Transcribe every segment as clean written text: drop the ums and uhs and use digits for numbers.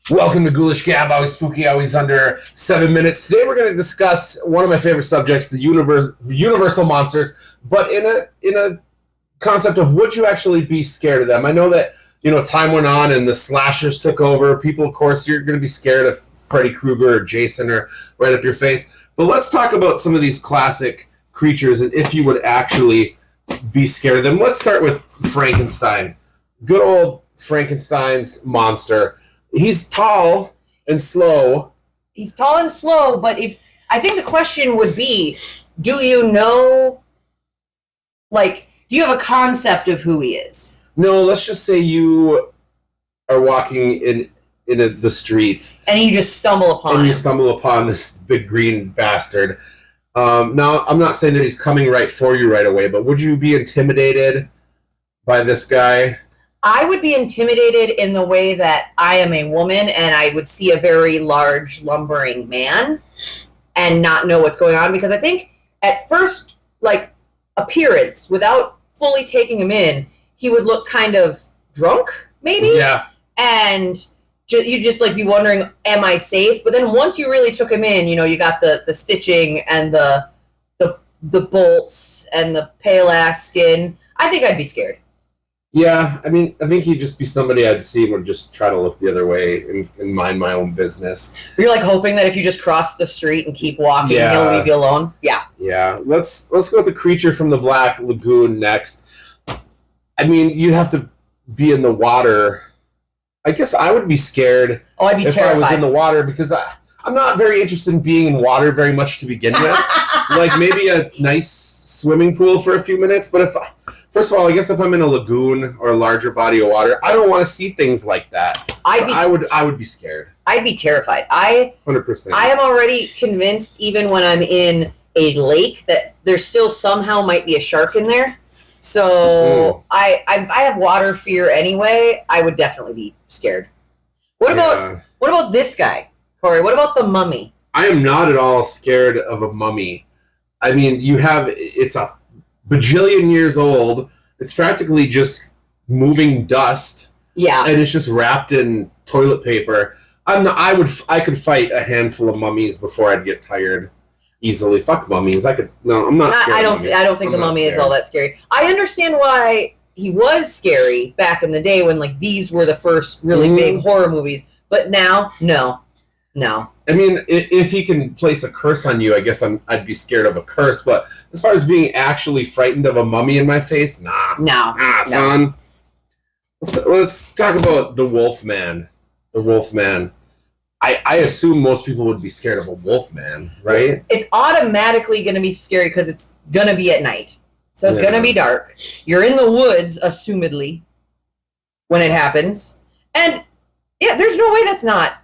Welcome to Ghoulish Gab, always spooky, always under 7 minutes. Today we're going to discuss one of my favorite subjects, the universal monsters, but in a concept of would you actually be scared of them? I know that, time went on and the slashers took over. People, of course, you're going to be scared of Freddy Krueger or Jason or right up your face. But let's talk about some of these classic creatures and if you would actually be scared of them. Let's start with Frankenstein. Good old Frankenstein's monster. He's tall and slow. He's tall and slow, but I think the question would be, do you know, do you have a concept of who he is? No, let's just say you are walking in the street. And you just stumble upon him. And you stumble upon this big green bastard. Now, I'm not saying that he's coming right for you right away, but would you be intimidated by this guy? I would be intimidated in the way that I am a woman and I would see a very large, lumbering man and not know what's going on. Because I think at first, appearance, without fully taking him in, he would look kind of drunk, maybe? Yeah. And you'd just be wondering, am I safe? But then once you really took him in, you got the stitching and the bolts and the pale-ass skin, I think I'd be scared. Yeah, I think he'd just be somebody I'd see and would just try to look the other way and mind my own business. You're hoping that if you just cross the street and keep walking, he'll leave you alone? Yeah. Yeah, let's go with the creature from the Black Lagoon next. You'd have to be in the water. I guess I would be scared. Oh, I'd be terrified. If I was in the water because I'm not very interested in being in water very much to begin with. Maybe a nice swimming pool for a few minutes, but first of all, I guess if I'm in a lagoon or a larger body of water, I don't want to see things like that. I would be scared. I'd be terrified. 100%. I am already convinced, even when I'm in a lake, that there still somehow might be a shark in there. So I have water fear anyway. I would definitely be scared. What about this guy, Corey? What about the mummy? I am not at all scared of a mummy. It's a bajillion years old. It's practically just moving dust. Yeah. And it's just wrapped in toilet paper. I could fight a handful of mummies before I'd get tired easily. Fuck mummies. I'm not scared. I don't think the mummy is all that scary. I understand why he was scary back in the day when these were the first really big horror movies, but now no. If he can place a curse on you, I guess I'd be scared of a curse. But as far as being actually frightened of a mummy in my face, no, son. Let's talk about the Wolfman. The Wolfman. I assume most people would be scared of a Wolfman, right? It's automatically going to be scary because it's going to be at night. So it's going to be dark. You're in the woods, assumedly, when it happens. And, yeah, there's no way that's not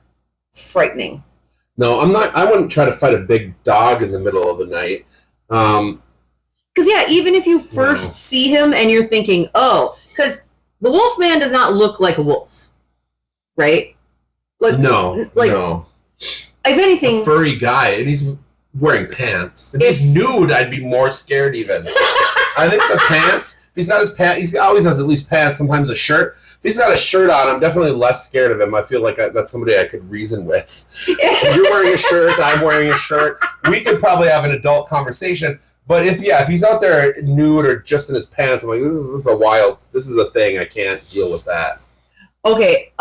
frightening. No, I'm not. I wouldn't try to fight a big dog in the middle of the night. Because, even if you first see him and you're thinking, because the Wolfman does not look like a wolf, right? No. If anything, a furry guy, and he's wearing pants. If he's nude, I'd be more scared even. I think the pants. If he's not his pants, he always has at least pants. Sometimes a shirt. If he's got a shirt on, I'm definitely less scared of him. I feel like that's somebody I could reason with. If you're wearing a shirt, I'm wearing a shirt. We could probably have an adult conversation. But if he's out there nude or just in his pants, I'm like, this is a thing. I can't deal with that. Okay.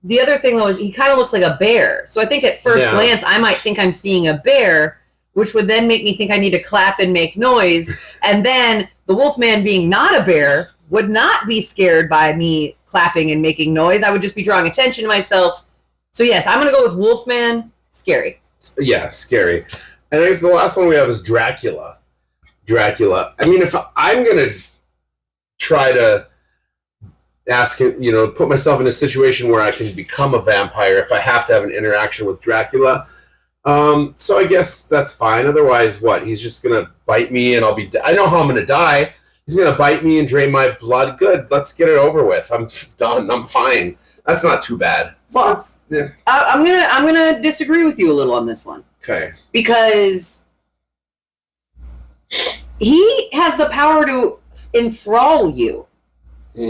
The other thing, though, is he kind of looks like a bear. So I think at first glance, I might think I'm seeing a bear, which would then make me think I need to clap and make noise. And then the Wolfman being not a bear would not be scared by me clapping and making noise. I would just be drawing attention to myself. So, yes, I'm going to go with Wolfman. Scary. Yeah, scary. And I guess the last one we have is Dracula. If I'm going to try to put myself in a situation where I can become a vampire if I have to have an interaction with Dracula. So I guess that's fine. Otherwise, what? He's just going to bite me and I know how I'm going to die. He's going to bite me and drain my blood. Good. Let's get it over with. I'm done. I'm fine. That's not too bad. So I'm gonna disagree with you a little on this one. Okay. Because he has the power to enthrall you.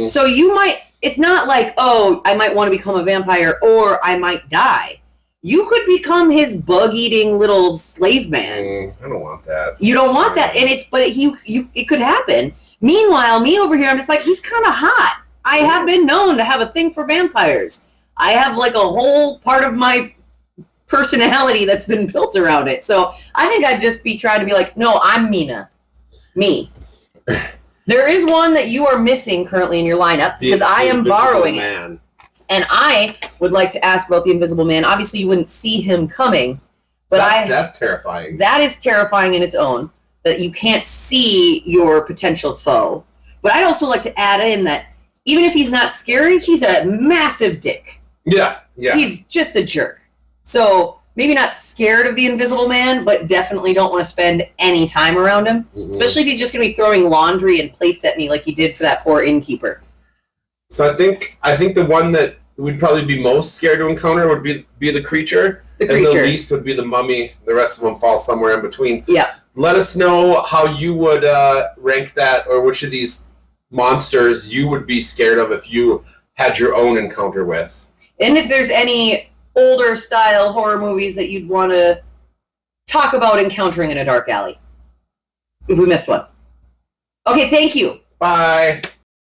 So you might it's not like, oh, I might want to become a vampire or I might die. You could become his bug-eating little slave man. I don't want that. You don't want that, and it could happen. Meanwhile, me over here, I'm just like, he's kind of hot. I have been known to have a thing for vampires. I have like a whole part of my personality that's been built around it. So I think I'd just be trying to be like, no, I'm Mina. Me. There is one that you are missing currently in your lineup because I am borrowing it. And I would like to ask about the Invisible Man. Obviously, you wouldn't see him coming, but that's terrifying. That is terrifying in its own, that you can't see your potential foe. But I'd also like to add in that even if he's not scary, he's a massive dick. Yeah. He's just a jerk. So maybe not scared of the Invisible Man, but definitely don't want to spend any time around him, especially if he's just going to be throwing laundry and plates at me like he did for that poor innkeeper. So I think the one that we'd probably be most scared to encounter would be the creature. And the least would be the mummy. The rest of them fall somewhere in between. Yeah. Let us know how you would rank that, or which of these monsters you would be scared of if you had your own encounter with. And if there's any older style horror movies that you'd want to talk about encountering in a dark alley. If we missed one. Okay, thank you. Bye.